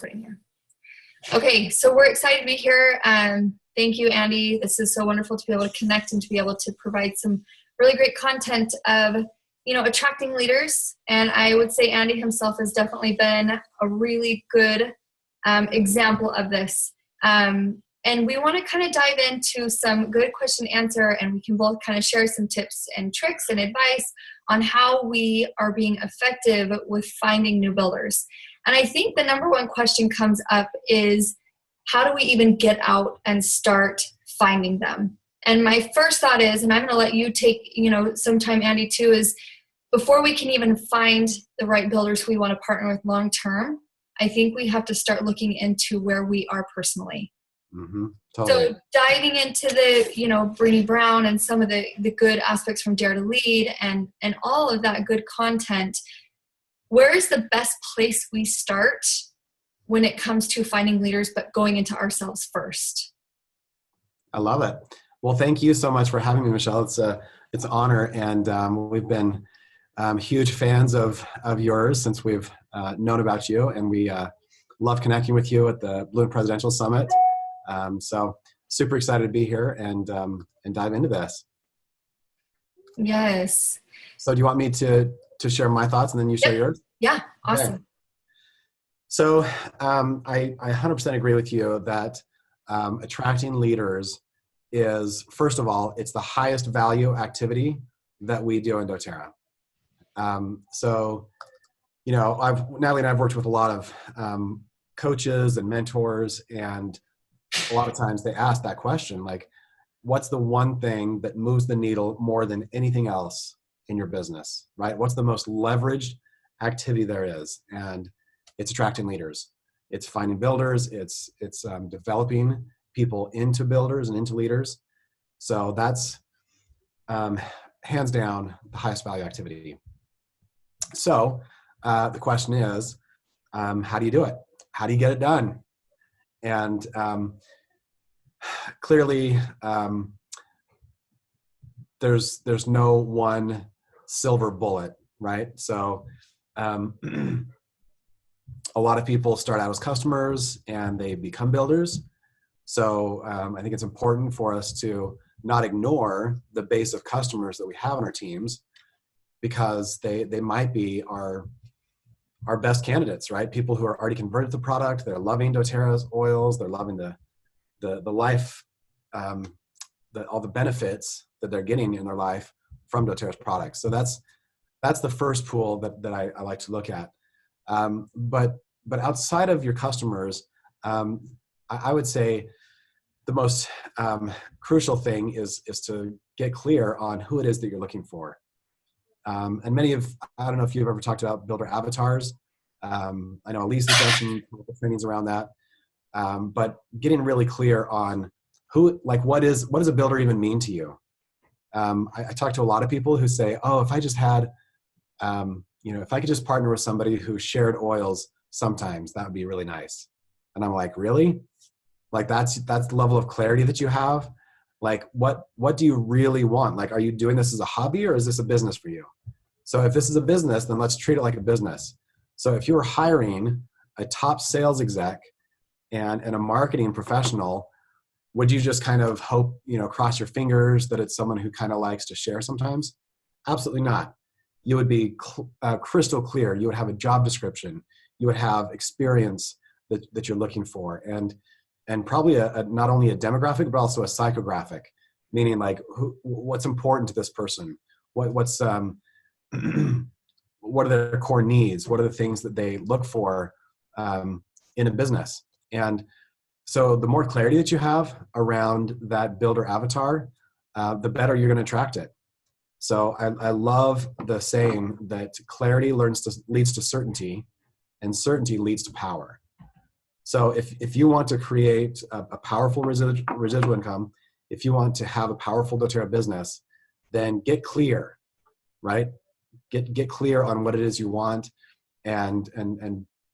recording here. Okay, so we're excited to be here. Thank you, Andy. This is so wonderful to be able to connect and to be able to provide some really great content of, attracting leaders. And I would say Andy himself has definitely been a really good example of this. And we want to kind of dive into some good question and answer, and we can both kind of share some tips and tricks and advice on how we are being effective with finding new builders. And I think the number one question comes up is, how do we even get out and start finding them? And my first thought is, and I'm going to let you take, some time, Andy, too, is before we can even find the right builders who we want to partner with long term, I think we have to start looking into where we are personally. Mm-hmm. Totally. So diving into the, Brené Brown and some of the good aspects from Dare to Lead and all of that good content, where is the best place we start when it comes to finding leaders, but going into ourselves first? I love it. Well, thank you so much for having me, Michelle. It's an honor, and we've been huge fans of yours since we've known about you, and we love connecting with you at the Bloom Presidential Summit. So super excited to be here and dive into this. Yes. So do you want me to share my thoughts and then you share yours? Yeah. Awesome. Okay. So I 100% agree with you that attracting leaders is, first of all, it's the highest value activity that we do in doTERRA. Natalie and I've worked with a lot of coaches and mentors, and a lot of times they ask that question, like, what's the one thing that moves the needle more than anything else in your business, right? What's the most leveraged activity there is? And it's attracting leaders. It's finding builders. It's developing people into builders and into leaders. So that's hands down the highest value activity. So the question is, how do you do it? How do you get it done? And clearly, there's no one silver bullet, right? So a lot of people start out as customers and they become builders. So I think it's important for us to not ignore the base of customers that we have on our teams, because they might be our best candidates, right? People who are already converted to the product, they're loving doTERRA's oils, they're loving the life, all the benefits that they're getting in their life from doTERRA's products. So that's the first pool that I like to look at. But outside of your customers, I would say the most crucial thing is to get clear on who it is that you're looking for. And I don't know if you've ever talked about builder avatars. I know Elisa's done some trainings around that. But getting really clear on what does a builder even mean to you? I talk to a lot of people who say, oh, if I just had, if I could just partner with somebody who shared oils sometimes, that would be really nice. And I'm like, really? Like that's the level of clarity that you have? Like what do you really want? Like, are you doing this as a hobby or is this a business for you? So if this is a business, then let's treat it like a business. So if you were hiring a top sales exec and a marketing professional, would you just kind of hope, cross your fingers that it's someone who kind of likes to share sometimes? Absolutely not. You would be crystal clear. You would have a job description. You would have experience that you're looking for. And probably not only a demographic, but also a psychographic, meaning like what's important to this person? What are their core needs? What are the things that they look for in a business? And so the more clarity that you have around that builder avatar, the better you're going to attract it. So I love the saying that clarity leads to certainty, and certainty leads to power. So if you want to create a powerful residual income, if you want to have a powerful doTERRA business, then get clear, right? Get clear on what it is you want, and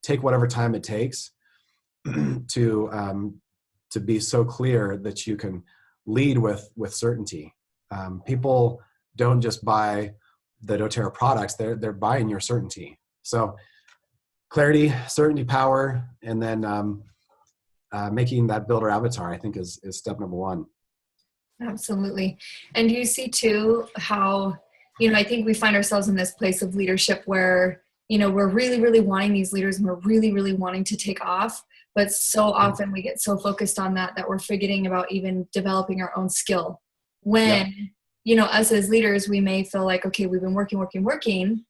take whatever time it takes to be so clear that you can lead with certainty. People don't just buy the doTERRA products; they're buying your certainty. So clarity, certainty, power, and then making that builder avatar, I think is step number one. Absolutely. And you see too how, I think we find ourselves in this place of leadership where, we're really, really wanting these leaders and we're really, really wanting to take off. But so often we get so focused on that we're forgetting about even developing our own skill. When, us as leaders, we may feel like, okay, we've been working,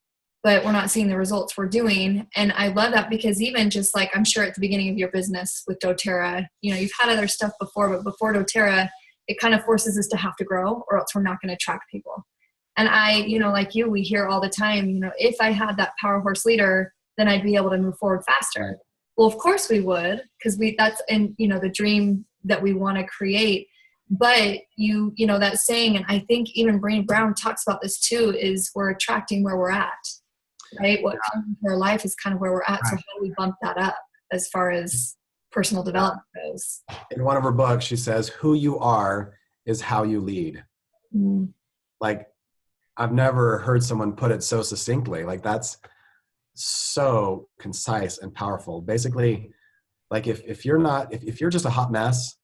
but we're not seeing the results we're doing. And I love that because even just like, I'm sure at the beginning of your business with doTERRA, you've had other stuff before, but before doTERRA, it kind of forces us to have to grow or else we're not going to attract people. And I, like you, we hear all the time, if I had that power horse leader, then I'd be able to move forward faster. Well, of course we would, because that's in, the dream that we want to create. But that saying, and I think even Brené Brown talks about this too, is we're attracting where we're at, right? What comes into our life is kind of where we're at. So how do we bump that up as far as personal development goes? In one of her books, she says, who you are is how you lead. Mm. Like, I've never heard someone put it so succinctly. Like, that's so concise and powerful. Basically, like if you're just a hot mess,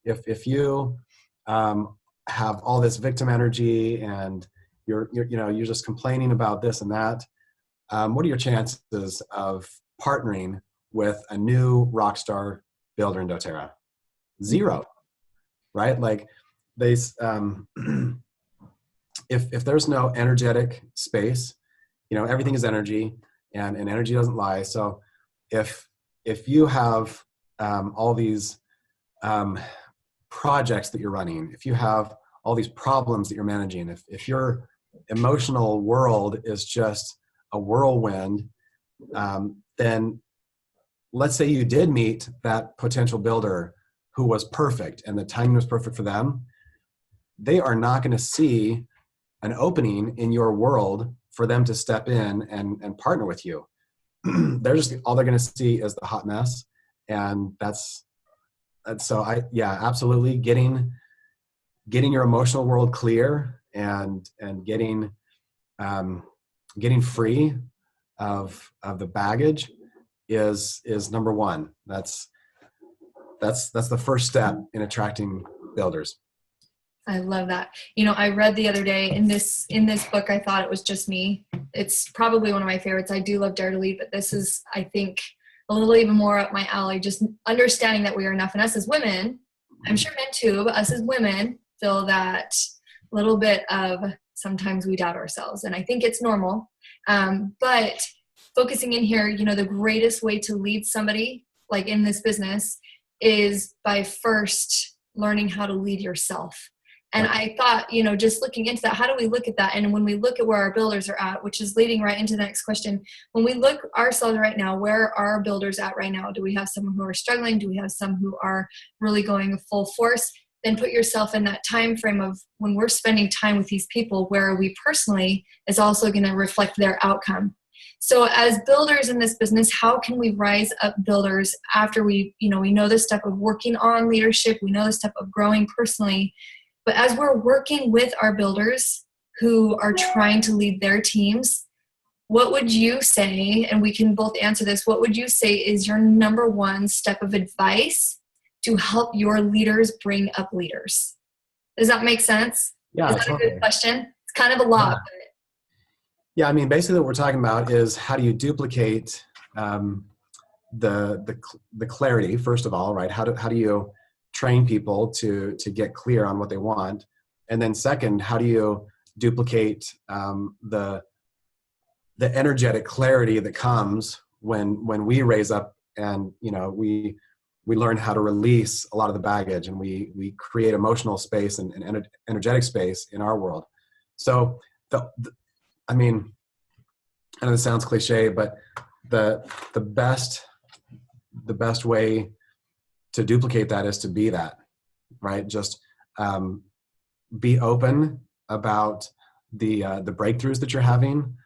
if you have all this victim energy and you're just complaining about this and that, what are your chances of partnering with a new rock star builder in doTERRA? Zero, right? Like if there's no energetic space, everything is energy and energy doesn't lie. So if you have all these projects that you're running, if you have all these problems that you're managing, if your emotional world is just a whirlwind, then let's say you did meet that potential builder who was perfect and the timing was perfect for them, they are not going to see an opening in your world for them to step in and partner with you. All they're going to see is the hot mess. And so absolutely getting your emotional world clear and getting free of the baggage is number one. That's the first step in attracting builders. I love that. I read the other day in this book, I thought it was just me. It's probably one of my favorites. I do love Dare to Lead, but this is, I think, a little even more up my alley, just understanding that we are enough. And us as women, I'm sure men too, but us as women feel that little bit of sometimes we doubt ourselves. And I think it's normal. But focusing in here, the greatest way to lead somebody like in this business is by first learning how to lead yourself. And I thought, just looking into that, how do we look at that? And when we look at where our builders are at, which is leading right into the next question, when we look ourselves right now, where are our builders at right now? Do we have some who are struggling? Do we have some who are really going full force? Then put yourself in that time frame of when we're spending time with these people, where are we personally is also going to reflect their outcome. So as builders in this business, how can we rise up builders after we know the step of working on leadership, we know the step of growing personally, but as we're working with our builders who are trying to lead their teams, what would you say, and we can both answer this, what would you say is your number one step of advice to help your leaders bring up leaders? Does that make sense? Yeah, is that totally. a good question? It's kind of a lot. Yeah, I mean, basically what we're talking about is how do you duplicate the clarity, first of all, right? How do you train people to get clear on what they want? And then second, how do you duplicate the energetic clarity that comes when we raise up and we learn how to release a lot of the baggage and we create emotional space and energetic space in our world. So I mean, I know this sounds cliche, but the best way to duplicate that is to be that, right? Just be open about the breakthroughs that you're having.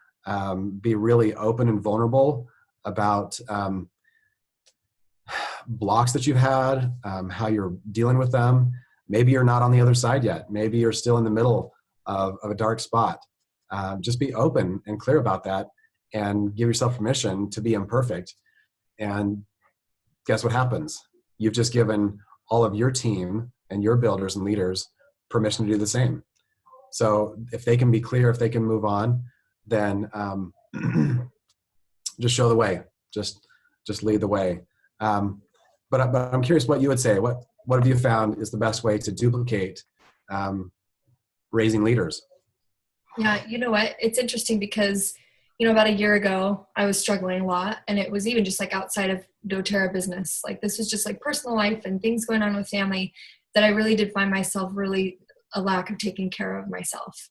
Be really open and vulnerable about blocks that you've had, how you're dealing with them. Maybe you're not on the other side yet. Maybe you're still in the middle of a dark spot. Just be open and clear about that. and give yourself permission to be imperfect. And guess what happens? You've just given all of your team and your builders and leaders permission to do the same. So if they can be clear, if they can move on, then just show the way. Just lead the way. But I'm curious what you would say. What have you found is the best way to duplicate raising leaders? Yeah, you know what? It's interesting because, about a year ago, I was struggling a lot, and it was even just like outside of doTERRA business. Like this was just like personal life and things going on with family that I really did find myself really a lack of taking care of myself.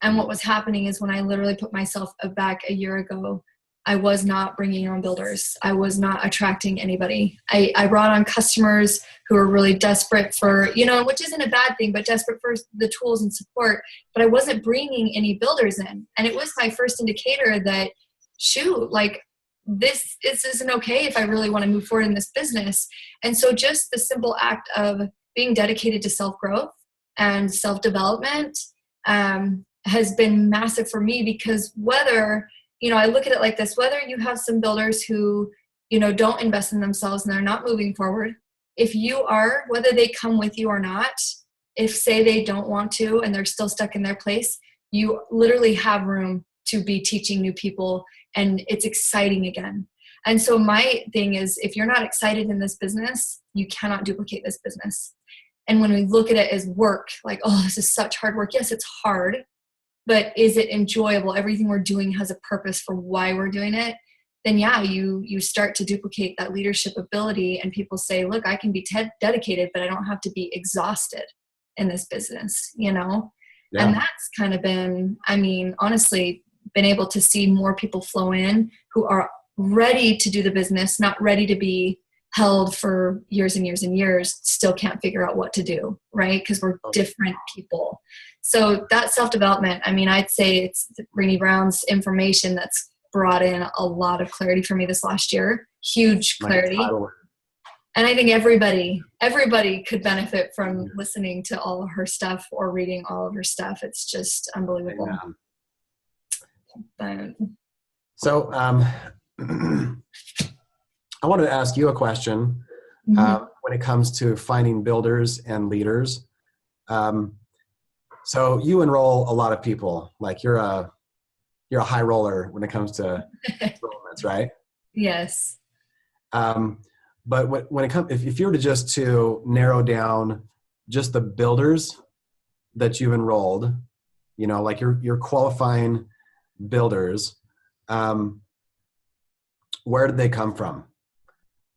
And what was happening is when I literally put myself back a year ago, I was not bringing on builders. I was not attracting anybody. I brought on customers who were really desperate for, which isn't a bad thing, but desperate for the tools and support. But I wasn't bringing any builders in. And it was my first indicator that, shoot, like this isn't okay if I really want to move forward in this business. And so just the simple act of being dedicated to self-growth and self-development has been massive for me, because whether I look at it like this, whether you have some builders who, don't invest in themselves and they're not moving forward, if you are, whether they come with you or not, if say they don't want to and they're still stuck in their place, you literally have room to be teaching new people, and it's exciting again. And so my thing is, if you're not excited in this business, you cannot duplicate this business. And when we look at it as work, like, oh, this is such hard work. Yes, it's hard. But is it enjoyable? Everything we're doing has a purpose for why we're doing it. Then yeah, you start to duplicate that leadership ability, and people say, look, I can be dedicated, but I don't have to be exhausted in this business, Yeah. And that's kind of been, honestly, been able to see more people flow in who are ready to do the business, not ready to be held for years and years and years, still can't figure out what to do, right? Because we're different people. So that self-development, I'd say it's Renee Brown's information that's brought in a lot of clarity for me this last year. Huge clarity. And I think everybody could benefit from listening to all of her stuff or reading all of her stuff. It's just unbelievable. So I wanted to ask you a question when it comes to finding builders and leaders. So you enroll a lot of people. Like you're a high roller when it comes to enrollments, right? Yes. But when it comes, if you were to narrow down just the builders that you've enrolled, like you're qualifying builders, where did they come from?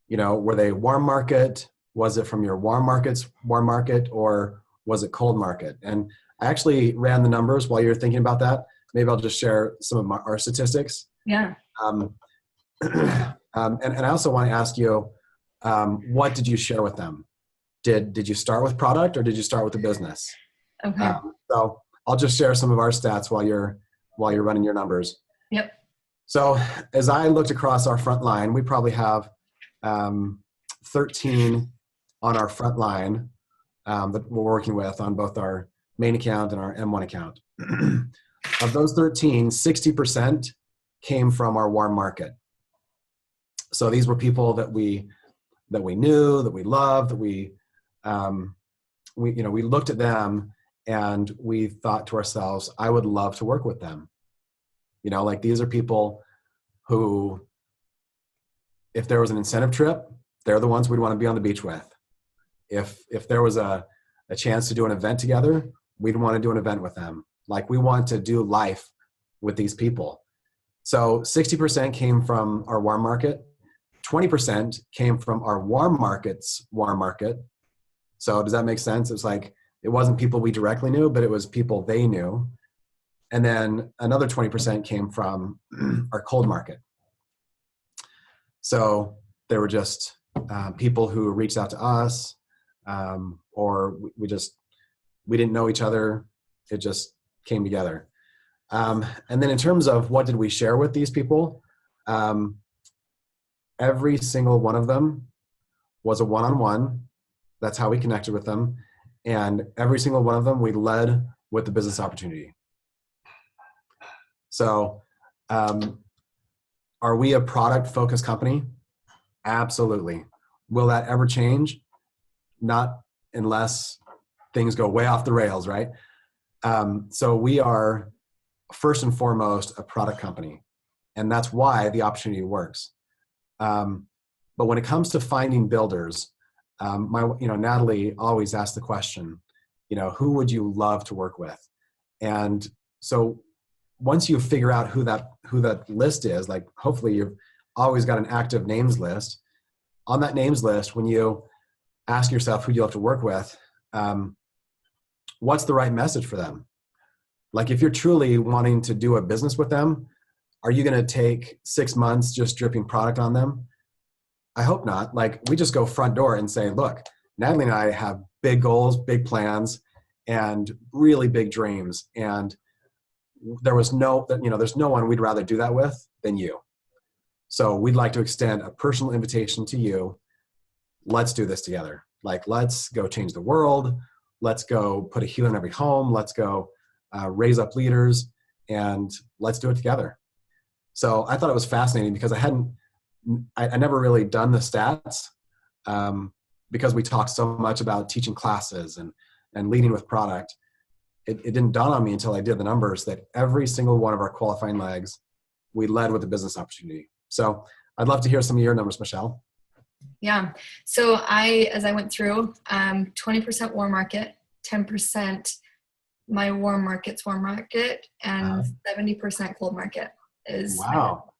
Were they warm market? Was it from your warm market, or was it cold market? And I actually ran the numbers while you're thinking about that. Maybe I'll just share some of our statistics. Yeah. And I also want to ask you, what did you share with them? Did you start with product, or did you start with the business? Okay. So I'll just share some of our stats while you're running your numbers. Yep. So as I looked across our front line, we probably have 13 on our front line that we're working with on both our main account and our M1 account. Of those 13, 60% came from our warm market. So these were people that we knew, that we loved, that we looked at them and we thought to ourselves, I would love to work with them. Like these are people who, if there was an incentive trip, they're the ones we'd want to be on the beach with. If there was a chance to do an event together, we'd want to do an event with them. Like we want to do life with these people. So 60% came from our warm market. 20% came from our warm market's warm market. So does that make sense? It's like, it wasn't people we directly knew, but it was people they knew. And then another 20% came from our cold market. So there were just people who reached out to us, or we didn't know each other. It just came together. And then in terms of what did we share with these people, every single one of them was a one-on-one. That's how we connected with them. And every single one of them, we led with the business opportunity. So Are we a product focused company? Absolutely. Will that ever change? Not unless things go way off the rails, right? So we are first and foremost a product company, and that's why the opportunity works. But when it comes to finding builders, Natalie always asks the question, who would you love to work with? And so once you figure out who that list is, like hopefully you've always got an active names list. On that names list, when you ask yourself who you love to work with, what's the right message for them? Like if you're truly wanting to do a business with them, are you going to take 6 months just dripping product on them? I hope not. Like we just go front door and say, look, Natalie and I have big goals, big plans, and really big dreams. And there's no one we'd rather do that with than you. So we'd like to extend a personal invitation to you. Let's do this together. Like, let's go change the world. Let's go put a healer in every home. Let's go raise up leaders, and let's do it together. So I thought it was fascinating because I never really done the stats because we talked so much about teaching classes and leading with product. It didn't dawn on me until I did the numbers that every single one of our qualifying legs, we led with a business opportunity. So I'd love to hear some of your numbers, Michelle. Yeah. So as I went through, 20% warm market, 10% my warm market, and 70% cold market is. Wow.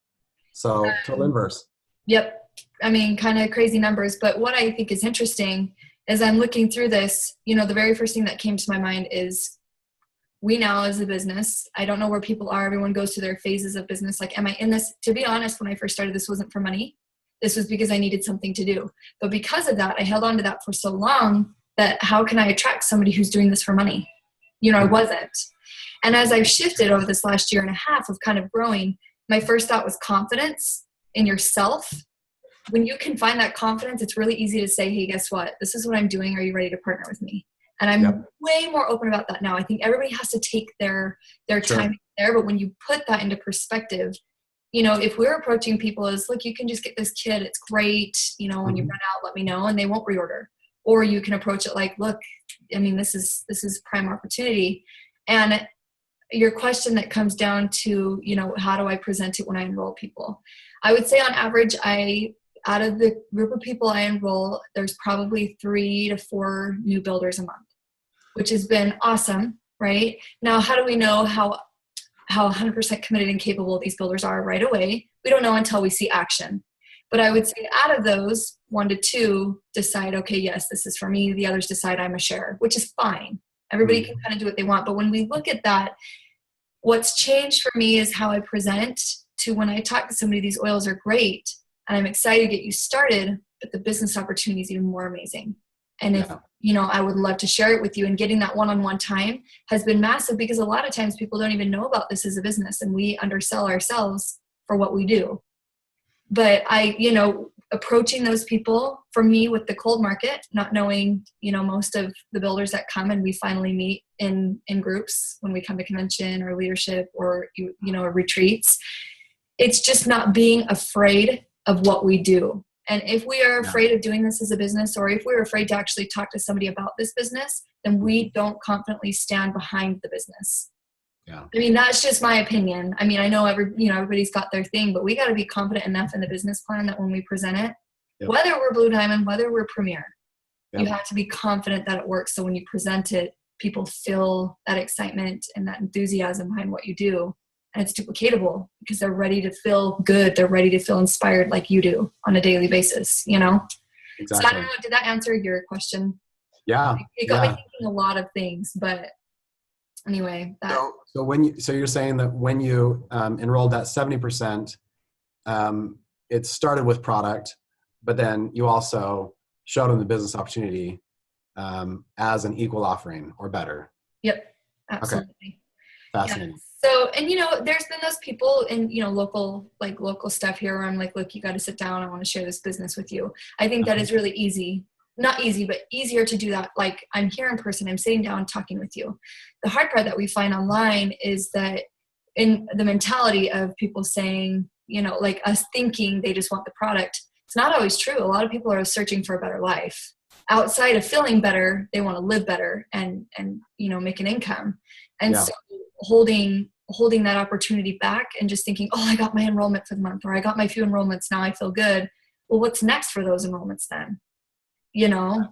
So total inverse. Yep. I mean, kind of crazy numbers. But what I think is interesting as I'm looking through this, the very first thing that came to my mind is we now as a business, I don't know where people are. Everyone goes through their phases of business. Like, am I in this? To be honest, when I first started, this wasn't for money. This was because I needed something to do. But because of that, I held on to that for so long that how can I attract somebody who's doing this for money? I wasn't. And as I've shifted over this last year and a half of kind of growing, my first thought was confidence in yourself. When you can find that confidence, it's really easy to say, hey, guess what? This is what I'm doing. Are you ready to partner with me? And I'm way more open about that now. I think everybody has to take their time there. But when you put that into perspective, if we're approaching people as, look, you can just get this kit. It's great. When you run out, let me know. And they won't reorder. Or you can approach it like, look, I mean, this is prime opportunity. And your question that comes down to, how do I present it when I enroll people? I would say on average, out of the group of people I enroll, there's probably 3 to 4 new builders a month, which has been awesome, right? Now, how do we know how 100% committed and capable these builders are right away? We don't know until we see action. But I would say out of those, 1 to 2 decide, okay, yes, this is for me. The others decide I'm a sharer, which is fine. Everybody can kind of do what they want. But when we look at that, what's changed for me is how I present to when I talk to somebody, these oils are great and I'm excited to get you started, but the business opportunity is even more amazing. And if, I would love to share it with you, and getting that one-on-one time has been massive because a lot of times people don't even know about this as a business and we undersell ourselves for what we do. But approaching those people for me with the cold market, not knowing, most of the builders that come and we finally meet in groups when we come to convention or leadership or, retreats, it's just not being afraid of what we do. And if we are afraid of doing this as a business, or if we're afraid to actually talk to somebody about this business, then we don't confidently stand behind the business. Yeah. I mean, that's just my opinion. I mean, I know everybody's got their thing, but we got to be confident enough in the business plan that when we present it, whether we're Blue Diamond, whether we're Premier, you have to be confident that it works. So when you present it, people feel that excitement and that enthusiasm behind what you do. And it's duplicatable because they're ready to feel good. They're ready to feel inspired like you do on a daily basis, Exactly. So I don't know, did that answer your question? Yeah. It got me thinking a lot of things, but anyway. So you're saying that when you enrolled that 70%, it started with product, but then you also showed them the business opportunity as an equal offering or better. Yep, absolutely. Okay. Fascinating. Yeah. So, and there's been those people in, local stuff here where I'm like, look, you got to sit down. I want to share this business with you. I think that is really easy. Not easy, but easier to do that. Like, I'm here in person, I'm sitting down talking with you. The hard part that we find online is that in the mentality of people saying, like us thinking they just want the product. It's not always true. A lot of people are searching for a better life. Outside of feeling better, they want to live better and make an income. And so holding that opportunity back and just thinking, oh, I got my enrollment for the month, or I got my few enrollments, now I feel good. Well, what's next for those enrollments then?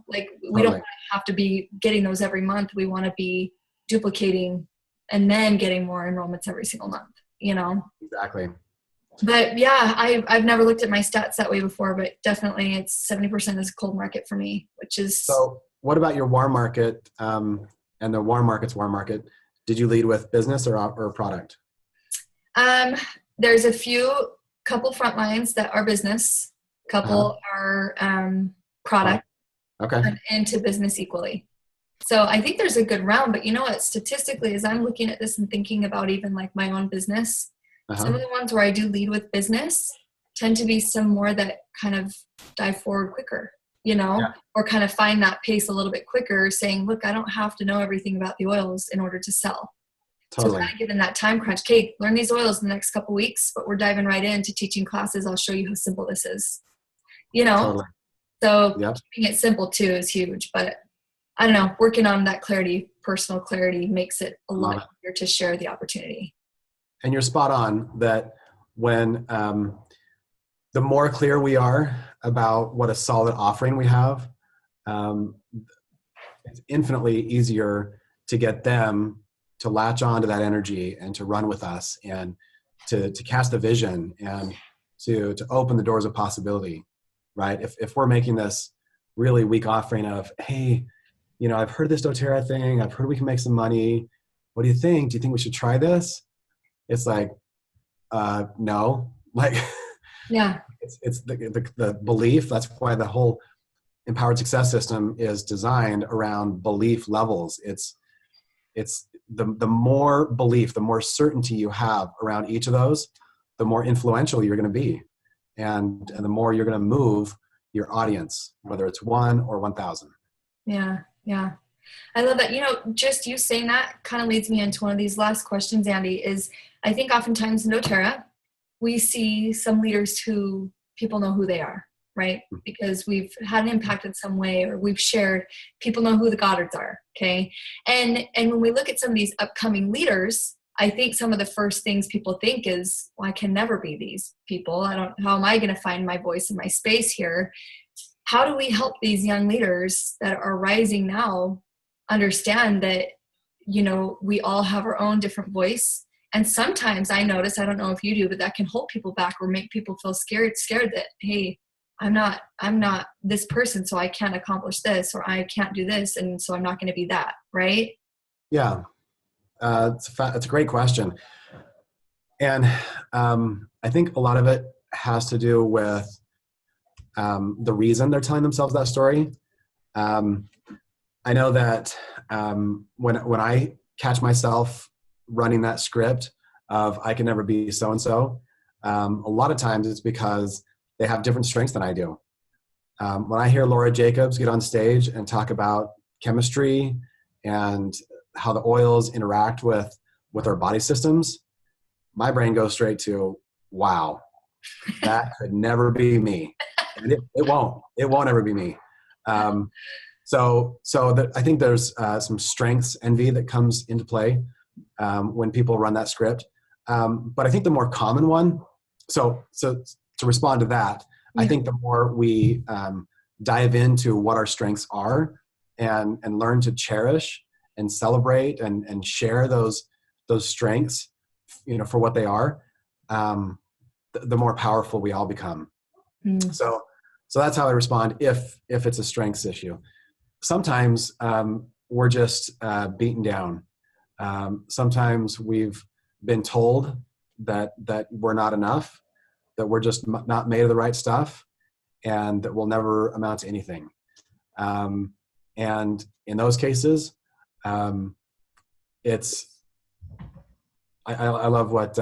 Like we don't have to be getting those every month. We want to be duplicating and then getting more enrollments every single month, Exactly. But yeah, I've never looked at my stats that way before, but definitely it's 70% is cold market for me, which is. So what about your warm market and the warm market? Did you lead with business or product? There's a couple front lines that are business, couple are product, and into business equally. So I think there's a good round, but what, statistically, as I'm looking at this and thinking about even like my own business, some of the ones where I do lead with business tend to be some more that kind of dive forward quicker, or kind of find that pace a little bit quicker, saying, look, I don't have to know everything about the oils in order to sell. Totally. So kind of given that time crunch, okay, learn these oils in the next couple of weeks, but we're diving right into teaching classes. I'll show you how simple this is, Totally. So keeping it simple too is huge, but I don't know, working on that clarity, personal clarity, makes it a lot easier to share the opportunity. And you're spot on that when the more clear we are about what a solid offering we have, it's infinitely easier to get them to latch on to that energy and to run with us and to cast a vision and to open the doors of possibility, right? If we're making this really weak offering of, hey, I've heard this doTERRA thing, I've heard we can make some money. What do you think? Do you think we should try this? It's like, no, like, yeah, it's the belief. That's why the whole empowered success system is designed around belief levels. It's the more belief, the more certainty you have around each of those, the more influential you're going to be. And the more you're going to move your audience, whether it's 1 or 1,000. Yeah. Yeah. I love that. Just you saying that kind of leads me into one of these last questions, Andy, is I think oftentimes in doTERRA, we see some leaders who people know who they are, right? Because we've had an impact in some way, or we've shared, people know who the Goddards are. Okay. And when we look at some of these upcoming leaders, I think some of the first things people think is, well, I can never be these people. How am I going to find my voice and my space here? How do we help these young leaders that are rising now understand that, we all have our own different voice? And sometimes I notice, I don't know if you do, but that can hold people back or make people feel scared that, hey, I'm not this person, so I can't accomplish this, or I can't do this, and so I'm not going to be that, right? Yeah, it's a great question. And I think a lot of it has to do with the reason they're telling themselves that story. I know that when I catch myself running that script of I can never be so-and-so, a lot of times it's because they have different strengths than I do. When I hear Laura Jacobs get on stage and talk about chemistry and how the oils interact with our body systems, my brain goes straight to, wow, that could never be me. And it won't ever be me. So I think there's some strengths envy that comes into play when people run that script. But I think the more common one, so to respond to that, I think the more we dive into what our strengths are and learn to cherish and celebrate and share those strengths, for what they are, the more powerful we all become. So that's how I respond if it's a strengths issue. Sometimes we're just beaten down. Sometimes we've been told that we're not enough, that we're just not made of the right stuff, and that we'll never amount to anything. And in those cases, I love what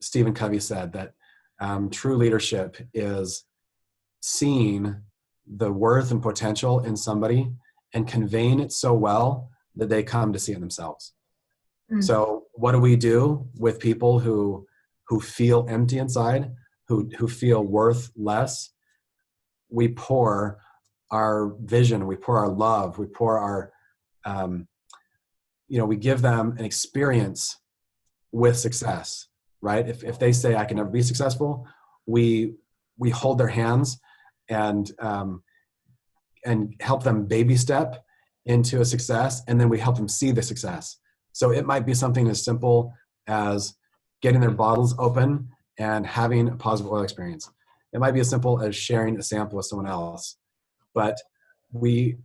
Stephen Covey said, that true leadership is seeing the worth and potential in somebody and conveying it so well that they come to see it themselves. So what do we do with people who feel empty inside? who feel worth less, we pour our vision, we pour our love, we pour our, we give them an experience with success, right? If they say, I can never be successful, we hold their hands and help them baby step into a success, and then we help them see the success. So it might be something as simple as getting their bottles open and having a positive oil experience. It might be as simple as sharing a sample with someone else. But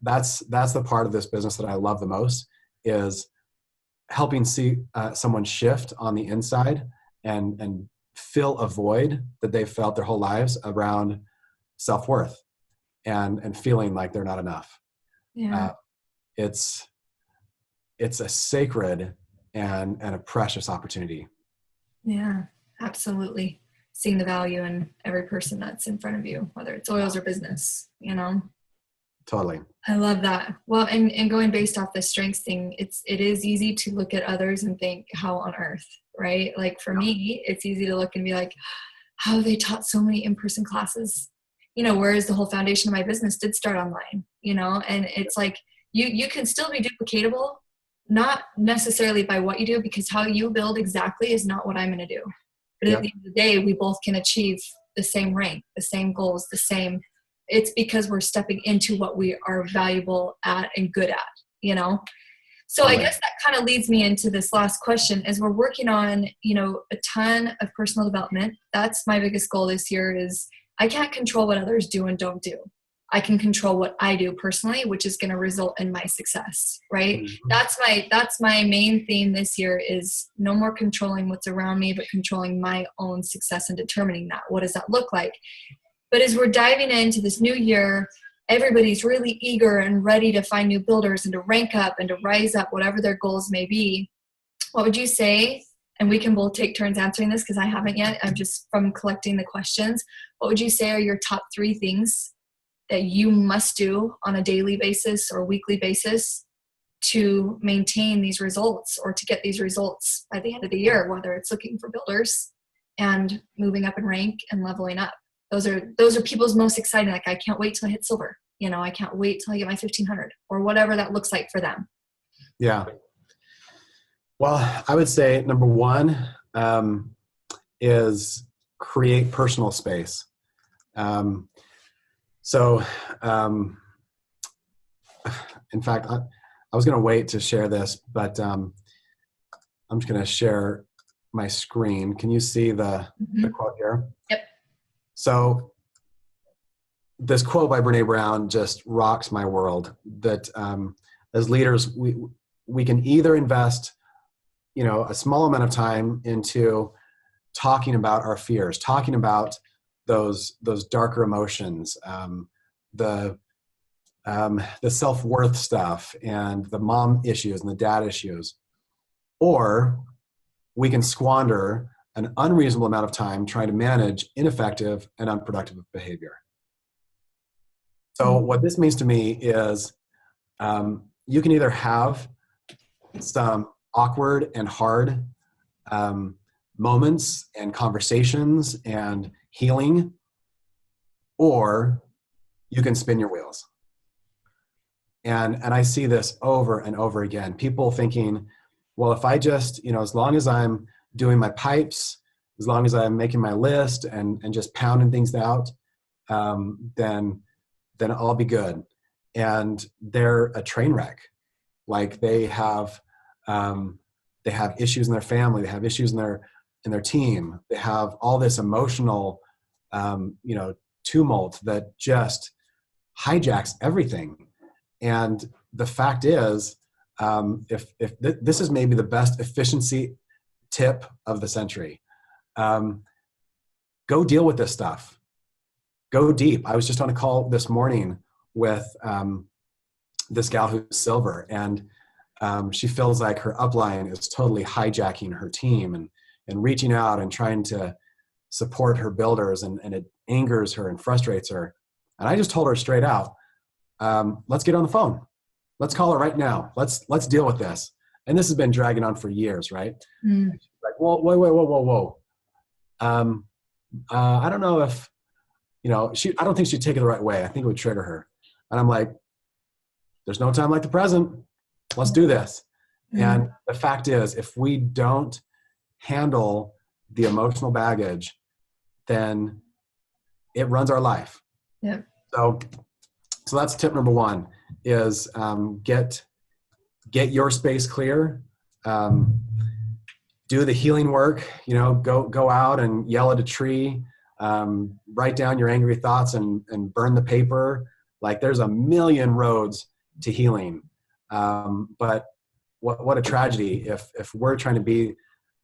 that's the part of this business that I love the most, is helping see someone shift on the inside and fill a void that they've felt their whole lives around self-worth and feeling like they're not enough. Yeah. It's a sacred and a precious opportunity. Yeah, absolutely. Seeing the value in every person that's in front of you, whether it's oils or business, Totally. I love that. Well, and going based off the strengths thing, it is easy to look at others and think, how on earth, right? Like for me, it's easy to look and be like, how they taught so many in-person classes, whereas the whole foundation of my business did start online, and it's like, you can still be duplicatable, not necessarily by what you do, because how you build exactly is not what I'm going to do. But at the end of the day, we both can achieve the same rank, the same goals, it's because we're stepping into what we are valuable at and good at, So I guess that kind of leads me into this last question. As we're working on, a ton of personal development, that's my biggest goal this year. Is I can't control what others do and don't do. I can control what I do personally, which is going to result in my success, right? Mm-hmm. That's my main theme this year, is no more controlling what's around me, but controlling my own success and determining that. What does that look like? But as we're diving into this new year, everybody's really eager and ready to find new builders and to rank up and to rise up, whatever their goals may be. What would you say? And we can both take turns answering this, because I haven't yet. I'm just from collecting the questions. What would you say are your top 3 things that you must do on a daily basis or weekly basis to maintain these results, or to get these results by the end of the year, whether it's looking for builders and moving up in rank and leveling up? Those are people's most exciting. Like, I can't wait till I hit silver. I can't wait till I get my 1500, or whatever that looks like for them. Yeah. Well, I would say number 1 is create personal space. In fact, I was going to wait to share this, but I'm just going to share my screen. Can you see the quote here? Yep. So this quote by Brene Brown just rocks my world, that as leaders, we can either invest, a small amount of time into talking about our fears, talking about those darker emotions, the self-worth stuff and the mom issues and the dad issues, or we can squander an unreasonable amount of time trying to manage ineffective and unproductive behavior. So what this means to me is you can either have some awkward and hard moments and conversations and healing, or you can spin your wheels. And I see this over and over again. People thinking, well, if I just, as long as I'm doing my pipes, as long as I'm making my list and just pounding things out, then I'll be good. And they're a train wreck. Like, they have issues in their family, they have issues in their team, they have all this emotional, tumult that just hijacks everything. And the fact is, if this is maybe the best efficiency tip of the century, go deal with this stuff. Go deep. I was just on a call this morning with this gal who's silver, and she feels like her upline is totally hijacking her team and reaching out and trying to support her builders, and it angers her and frustrates her. And I just told her straight out, let's get on the phone. Let's call her right now. Let's deal with this. And this has been dragging on for years, right? Mm. Like, whoa. I don't know if, I don't think she'd take it the right way. I think it would trigger her. And I'm like, there's no time like the present. Let's do this. And the fact is, if we don't handle the emotional baggage, then it runs our life. Yeah. So that's tip number one is get your space clear. Do the healing work, go out and yell at a tree, write down your angry thoughts and burn the paper. Like there's a million roads to healing. But what a tragedy if we're trying to be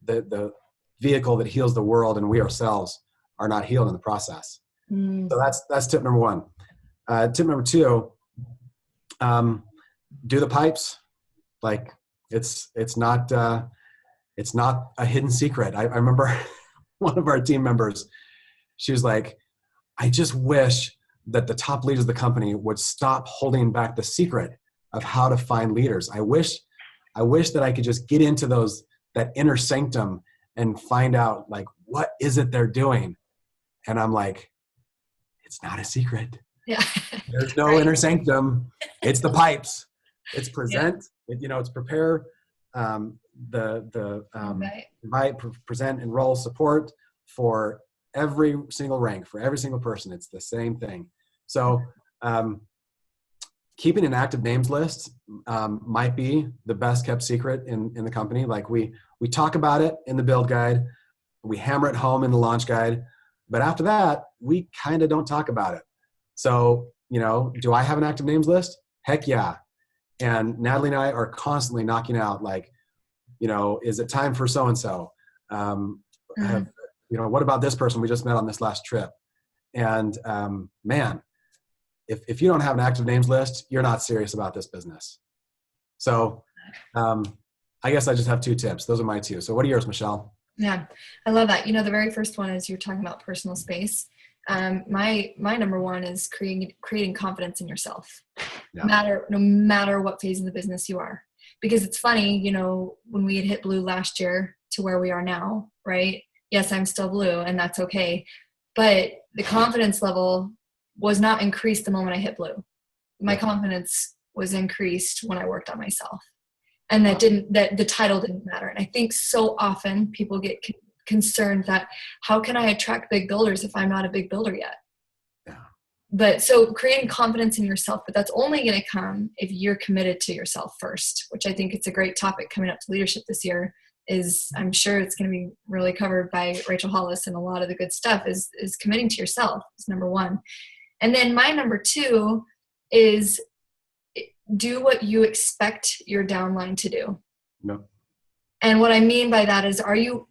the vehicle that heals the world and we ourselves are not healed in the process. So that's tip number one. Tip number two, do the pipes. Like it's not a hidden secret. I remember one of our team members, she was like, I just wish that the top leaders of the company would stop holding back the secret of how to find leaders. I wish that I could just get into that inner sanctum and find out like, what is it they're doing? And I'm like, it's not a secret. Yeah. There's no inner sanctum. It's the pipes. It's present. It's prepare, invite, present, enroll, support for every single rank, for every single person. It's the same thing. So keeping an active names list might be the best kept secret in the company. Like we talk about it in the build guide, we hammer it home in the launch guide, but after that, we kind of don't talk about it. So, do I have an active names list? Heck yeah. And Natalie and I are constantly knocking out like, is it time for so-and-so? What about this person we just met on this last trip? And man, if you don't have an active names list, you're not serious about this business. So I guess I just have two tips. Those are my two. So what are yours, Michelle? Yeah, I love that. The very first one is you're talking about personal space. My number one is creating confidence in yourself, no matter what phase of the business you are. Because it's funny, when we had hit blue last year to where we are now, right? Yes, I'm still blue and that's okay. But the confidence level was not increased the moment I hit blue. My confidence was increased when I worked on myself. And that the title didn't matter. And I think so often people get concerned that how can I attract big builders if I'm not a big builder yet? Yeah. But so creating confidence in yourself, but that's only going to come if you're committed to yourself first, which I think it's a great topic coming up to leadership this year. I'm sure it's going to be really covered by Rachel Hollis, and a lot of the good stuff is committing to yourself is number one. And then my number two is do what you expect your downline to do. No. And what I mean by that is, are you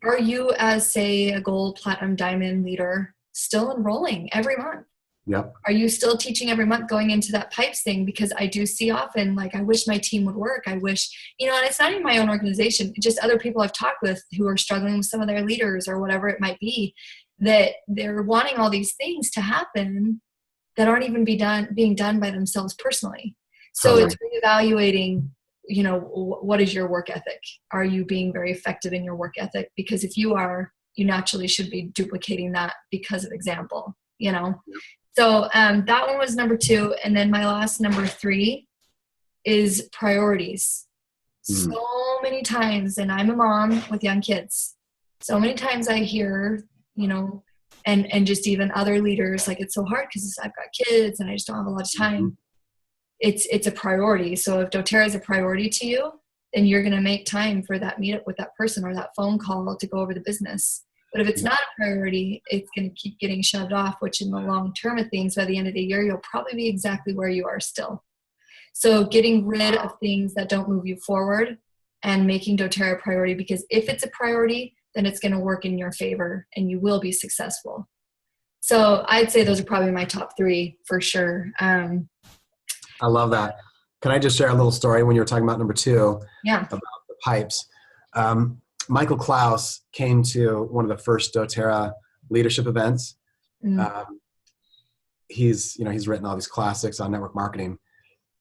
as, say, a gold, platinum, diamond leader still enrolling every month? Yep. Are you still teaching every month going into that pipes thing? Because I do see often, like, I wish my team would work. I wish, and it's not even my own organization, just other people I've talked with who are struggling with some of their leaders or whatever it might be, that they're wanting all these things to happen that aren't even being done by themselves personally. So It's reevaluating, what is your work ethic? Are you being very effective in your work ethic? Because if you are, you naturally should be duplicating that because of example, So that one was number two. And then my last number three is priorities. So many times, and I'm a mom with young kids, so many times I hear, and just even other leaders, like, it's so hard because I've got kids and I just don't have a lot of time. It's a priority. So if doTERRA is a priority to you, then you're going to make time for that meetup with that person or that phone call to go over the business. But if it's not a priority, it's going to keep getting shoved off, which in the long term of things, by the end of the year, you'll probably be exactly where you are still. So getting rid of things that don't move you forward and making doTERRA a priority, because if it's a priority, then it's going to work in your favor and you will be successful. So I'd say those are probably my top three for sure. I love that. Can I just share a little story when you were talking about number two? Yeah. About the pipes. Michael Klaus came to one of the first doTERRA leadership events. He's written all these classics on network marketing.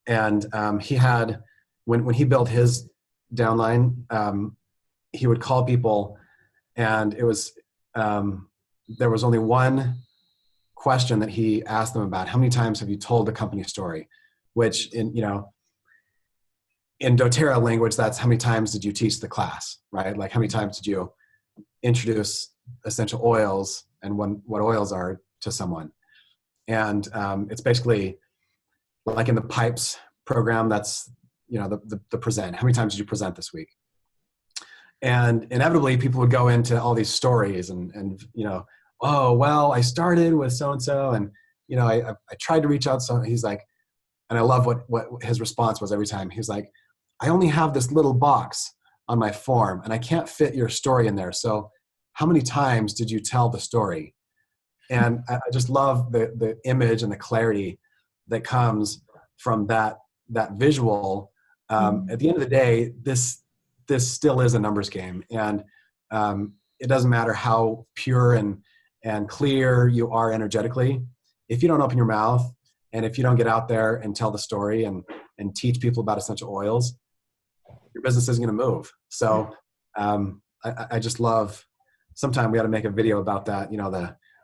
And he had, when he built his downline, he would call people, and it was there was only one question that he asked them about: how many times have you told the company story? Which in doTERRA language, that's how many times did you teach the class, right? Like how many times did you introduce essential oils and what oils are to someone? And it's basically like in the pipes program, that's the present. How many times did you present this week? And inevitably people would go into all these stories and oh, well, I started with so-and-so and I tried to reach out. So he's like, and I love what his response was every time. He's like, I only have this little box on my form and I can't fit your story in there. So how many times did you tell the story? And I just love the image and the clarity that comes from that visual. At the end of the day, this still is a numbers game. And it doesn't matter how pure and clear you are energetically. If you don't open your mouth and if you don't get out there and tell the story and teach people about essential oils, your business isn't going to move. So I just love, sometime we got to make a video about that,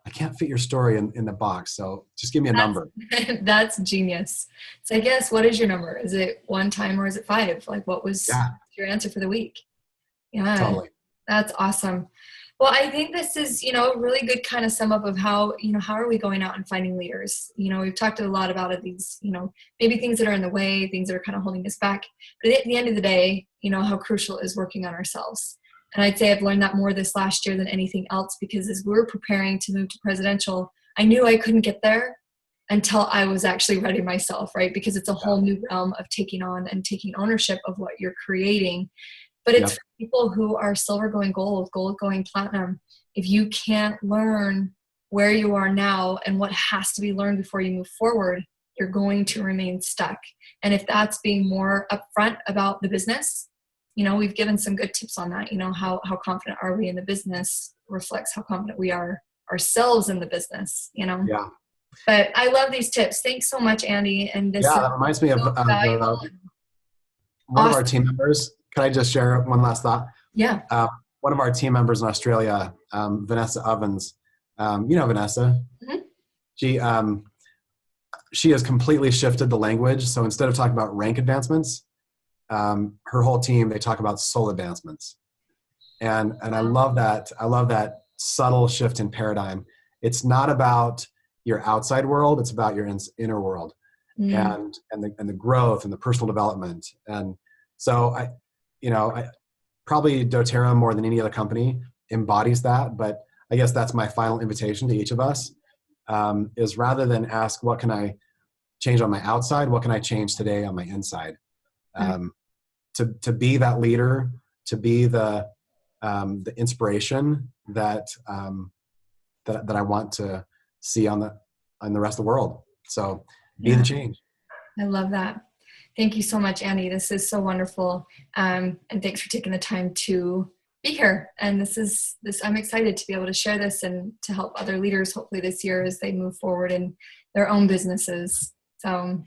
I can't fit your story in the box. So just give me a number. That's genius. So I guess, what is your number? Is it 1 time or is it 5? Like what was your answer for the week? Yeah, totally. That's awesome. Well, I think this is, a really good kind of sum up of how, how are we going out and finding leaders? We've talked a lot about these, maybe things that are in the way, things that are kind of holding us back. But at the end of the day, how crucial is working on ourselves. And I'd say I've learned that more this last year than anything else, because as we were preparing to move to presidential, I knew I couldn't get there until I was actually ready myself, right? Because it's a whole new realm of taking on and taking ownership of what you're creating. But it's for people who are silver going gold, gold going platinum. If you can't learn where you are now and what has to be learned before you move forward, you're going to remain stuck. And if that's being more upfront about the business, we've given some good tips on that. How confident are we in the business reflects how confident we are ourselves in the business, Yeah. But I love these tips. Thanks so much, Andy. And this that reminds me of one of our team members. Can I just share one last thought? Yeah. One of our team members in Australia, Vanessa Ovens, Vanessa, she has completely shifted the language. So instead of talking about rank advancements, her whole team, they talk about soul advancements. And I love that. I love that subtle shift in paradigm. It's not about your outside world. It's about your inner world and the growth and the personal development. And so I probably doTERRA more than any other company embodies that, but I guess that's my final invitation to each of us, is rather than ask, what can I change on my outside? What can I change today on my inside? To be that leader, to be the inspiration that I want to see on the rest of the world. So be the change. I love that. Thank you so much, Andy. This is so wonderful. And thanks for taking the time to be here. And I'm excited to be able to share this and to help other leaders hopefully this year as they move forward in their own businesses. So